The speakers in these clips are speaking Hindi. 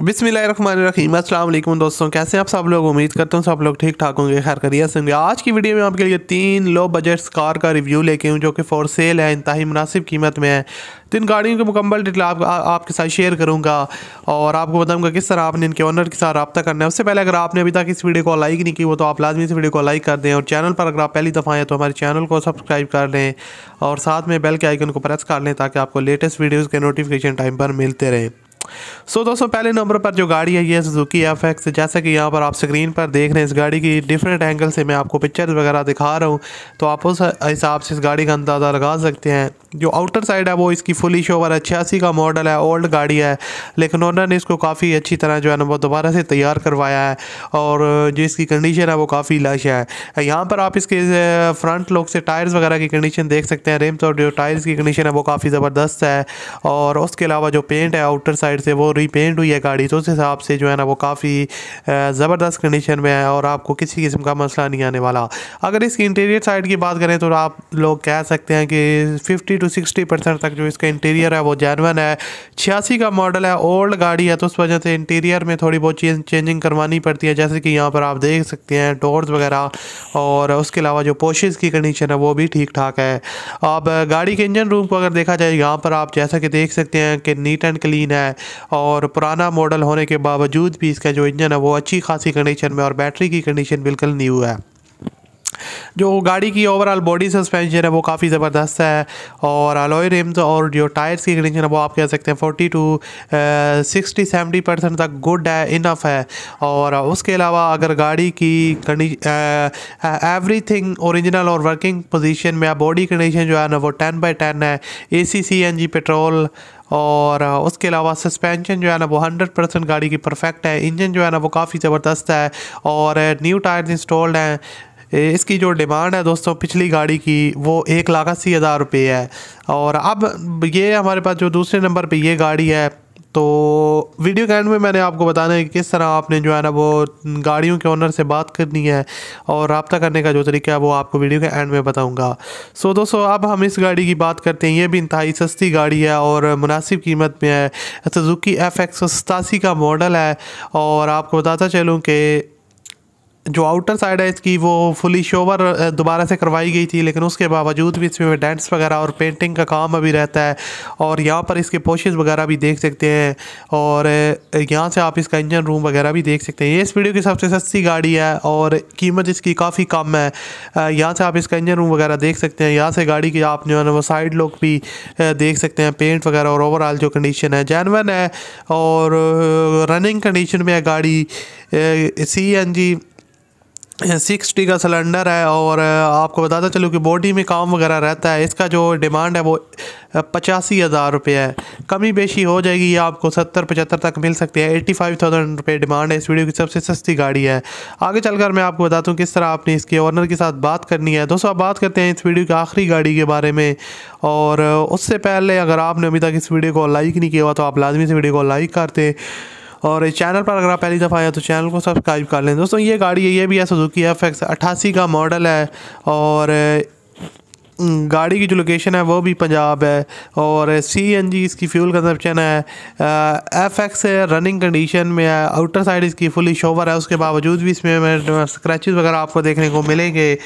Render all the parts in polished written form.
बिस्मिल्लाहिर्रहमानिर्रहीम। अस्सलाम वालेकुम दोस्तों, कैसे हैं आप सब लोग। उम्मीद करता हूँ सब लोग ठीक ठाक होंगे, खैर खैरियत से होंगे। आज की वीडियो में आपके लिए 3 लो बजट कार का रिव्यू लेके हूँ जो कि फॉर सेल है, इंतहाई मुनासिब कीमत में है। तो इन गाड़ियों की मुकम्मल डिटेल आपके साथ शेयर करूँगा और आपको बताऊँगा किस तरह आपने इनके ओनर के साथ रब्ता करना है। उससे पहले अगर आपने अभी तक इस वीडियो को लाइक नहीं की हो तो आप लाजमी से वीडियो को लाइक कर दें और चैनल पर अगर आप पहली दफ़ा आएँ तो हमारे चैनल को सब्सक्राइब कर लें और साथ में बेल के आइकन को प्रेस कर लें ताकि आपको लेटेस्ट वीडियोज़ के नोटिफिकेशन टाइम पर मिलते रहें। दोस्तों, पहले नंबर पर जो गाड़ी है ये सुजुकी एफएक्स। जैसा कि यहाँ पर आप स्क्रीन पर देख रहे हैं, इस गाड़ी की डिफरेंट एंगल से मैं आपको पिक्चर्स वगैरह दिखा रहा हूँ तो आप उस हिसाब से इस गाड़ी का अंदाज़ा लगा सकते हैं। जो आउटर साइड है वो इसकी फुली शोवर है, 86 का मॉडल है, ओल्ड गाड़ी है, लेकिन ओनर ने इसको काफ़ी अच्छी तरह जो है ना वो दोबारा से तैयार करवाया है और जो इसकी कंडीशन है वो काफ़ी लश है। यहाँ पर आप इसके फ्रंट लुक से टायर्स वगैरह की कंडीशन देख सकते हैं। रिम्स और जो टायर्स की कंडीशन है वो काफ़ी ज़बरदस्त है और उसके अलावा जो पेंट है आउटर साइड से वो रीपेंट हुई है गाड़ी, तो उस हिसाब से जो है ना वो काफ़ी ज़बरदस्त कंडीशन में है और आपको किसी किस्म का मसला नहीं आने वाला। अगर इसकी इंटीरियर साइड की बात करें तो आप लोग कह सकते हैं कि 50 to 60% तक जो इसका इंटीरियर है वो जेन्युइन है। 86 का मॉडल है, ओल्ड गाड़ी है, तो उस वजह से इंटीरियर में थोड़ी बहुत चेंजिंग करवानी पड़ती है, जैसे कि यहाँ पर आप देख सकते हैं डोर्स वगैरह और उसके अलावा जो पोशेस की कंडीशन है वो भी ठीक ठाक है। अब गाड़ी के इंजन रूम को अगर देखा जाए, यहाँ पर आप जैसा कि देख सकते हैं कि नीट एंड क्लीन है और पुराना मॉडल होने के बावजूद भी इसका जो इंजन है वो अच्छी खासी कंडीशन में और बैटरी की कंडीशन बिल्कुल न्यू है। जो गाड़ी की ओवरऑल बॉडी सस्पेंशन है वो काफ़ी ज़बरदस्त है और अलॉय रिम्स और जो टायर्स की कंडीशन है वो आप कह सकते हैं 40 to 60-70% तक गुड है, इनफ है। और उसके अलावा अगर गाड़ी की एवरीथिंग ओरिजिनल और वर्किंग पोजीशन में बॉडी कंडीशन जो है ना वो 10/10 है, AC CNG पेट्रोल और उसके अलावा सस्पेंशन जो है ना वो 100% गाड़ी की परफेक्ट है। इंजन जो है ना वो काफ़ी ज़बरदस्त है और न्यू टायर्स इंस्टॉल्ड हैं। इसकी जो डिमांड है दोस्तों पिछली गाड़ी की वो 1,80,000 रुपये है और अब ये हमारे पास जो दूसरे नंबर पे ये गाड़ी है। तो वीडियो के एंड में मैंने आपको बताना है कि किस तरह आपने जो है ना वो गाड़ियों के ओनर से बात करनी है और रब्ता करने का जो तरीका है वो आपको वीडियो के एंड में बताऊंगा। दोस्तों, अब हम इस गाड़ी की बात करते हैं। ये भी इंतहाई सस्ती गाड़ी है और मुनासिब कीमत में है। सुजुकी एफएक्स 87 का मॉडल है और आपको बताता चलूँ कि जो आउटर साइड है इसकी वो फुली शोवर दोबारा से करवाई गई थी, लेकिन उसके बावजूद भी इसमें डेंट्स वगैरह और पेंटिंग का काम अभी रहता है और यहाँ पर इसके पोशेस वगैरह भी देख सकते हैं और यहाँ से आप इसका इंजन रूम वगैरह भी देख सकते हैं। ये इस वीडियो की सबसे सस्ती गाड़ी है और कीमत इसकी काफ़ी कम है। यहाँ से आप इसका इंजन रूम वगैरह देख सकते हैं। यहाँ से गाड़ी की आप जो है ना वो साइड लुक भी देख सकते हैं, पेंट वगैरह और ओवरऑल जो कंडीशन है जेन्युइन है और रनिंग कंडीशन में है गाड़ी। CNG 60 का सिलेंडर है और आपको बताता चलूँ कि बॉडी में काम वगैरह रहता है। इसका जो डिमांड है वो 85,000 रुपये है, कमी बेशी हो जाएगी, ये आपको 70-75 तक मिल सकती है। 85,000 रुपये डिमांड है। इस वीडियो की सबसे सस्ती गाड़ी है। आगे चलकर मैं आपको बताता हूँ किस तरह आपने इसके ओनर के साथ बात करनी है। दोस्तों, आप बात करते हैं इस वीडियो की आखिरी गाड़ी के बारे में और उससे पहले अगर आपने अभी तक इस वीडियो को लाइक नहीं किया हुआ तो आप लाजमी से वीडियो को लाइक करते और इस चैनल पर अगर आप पहली दफ़ा आए तो चैनल को सब्सक्राइब कर लें। दोस्तों, ये गाड़ी है, ये भी है सुजुकी एफएक्स 88 का मॉडल है और गाड़ी की जो लोकेशन है वो भी पंजाब है और CNG इसकी फ्यूल कंजप्शन है। एफएक्स रनिंग कंडीशन में है, आउटर साइड इसकी फुली शोवर है, उसके बावजूद भी इसमें स्क्रैचेस वगैरह आपको देखने को मिलेंगे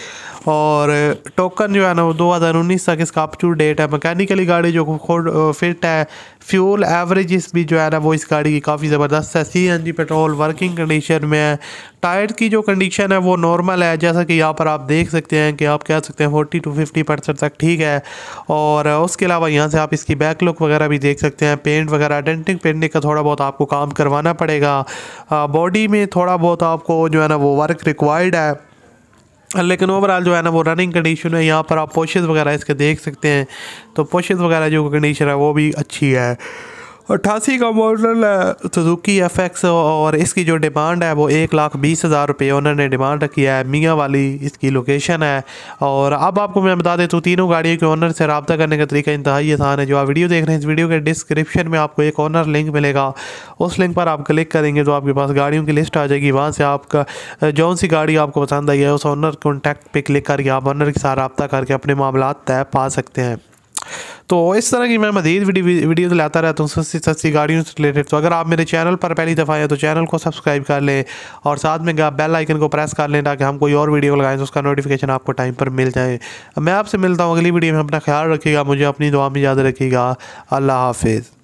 और टोकन जो है ना वो 2019 तक इसका अप टू डेट है। मैकेनिकली गाड़ी जो खुद फिट है। फ्यूल एवरेज भी जो है ना वो इस गाड़ी की काफ़ी ज़बरदस्त है। CNG पेट्रोल वर्किंग कंडीशन में है। टायर की जो कंडीशन है वो नॉर्मल है, जैसा कि यहाँ पर आप देख सकते हैं कि आप कह सकते हैं 40 to 50% तक ठीक है। और उसके अलावा यहाँ से आप इसकी बैक लुक वगैरह भी देख सकते हैं, पेंट वगैरह डेंटिंग पेंटिंग का थोड़ा बहुत आपको काम करवाना पड़ेगा। बॉडी में थोड़ा बहुत आपको जो है ना वो वर्क रिक्वायर्ड है, लेकिन ओवरऑल जो है ना वो रनिंग कंडीशन है। यहाँ पर आप पोशेस वगैरह इसके देख सकते हैं, तो पोशेस वगैरह जो कंडीशन है वो भी अच्छी है। 88 का मॉडल है सुजुकी एफएक्स और इसकी जो डिमांड है वो 1,20,000 रुपये उन्होंने डिमांड रखी है। मियाँ वाली इसकी लोकेशन है। और अब आपको मैं बता देता हूँ तीनों गाड़ियों के ओनर से रब्ता करने का तरीका इंतहाई आसान है। जो आप वीडियो देख रहे हैं, इस वीडियो के डिस्क्रिप्शन में आपको एक ओनर लिंक मिलेगा, उस लिंक पर आप क्लिक करेंगे तो आपके पास गाड़ियों की लिस्ट आ जाएगी। वहाँ से आपका जौन सी गाड़ी आपको पसंद आई है उस ओनर कॉन्टैक्ट पर क्लिक करके आप ओनर के साथ रब्ता करके अपने मामला तय पा सकते हैं। तो इस तरह की मैं मज़ीद वीडियो लाता रहता हूँ सस्ती सस्ती गाड़ियों से रिलेटेड। तो अगर आप मेरे चैनल पर पहली दफ़ा आए तो चैनल को सब्सक्राइब कर लें और साथ में बेल आइकन को प्रेस कर लें ताकि हम कोई और वीडियो लगाएं तो उसका नोटिफिकेशन आपको टाइम पर मिल जाए। मैं आपसे मिलता हूँ अगली वीडियो में। अपना ख्याल रखिएगा, मुझे अपनी दुआ में याद रखिएगा। अल्लाह हाफिज़।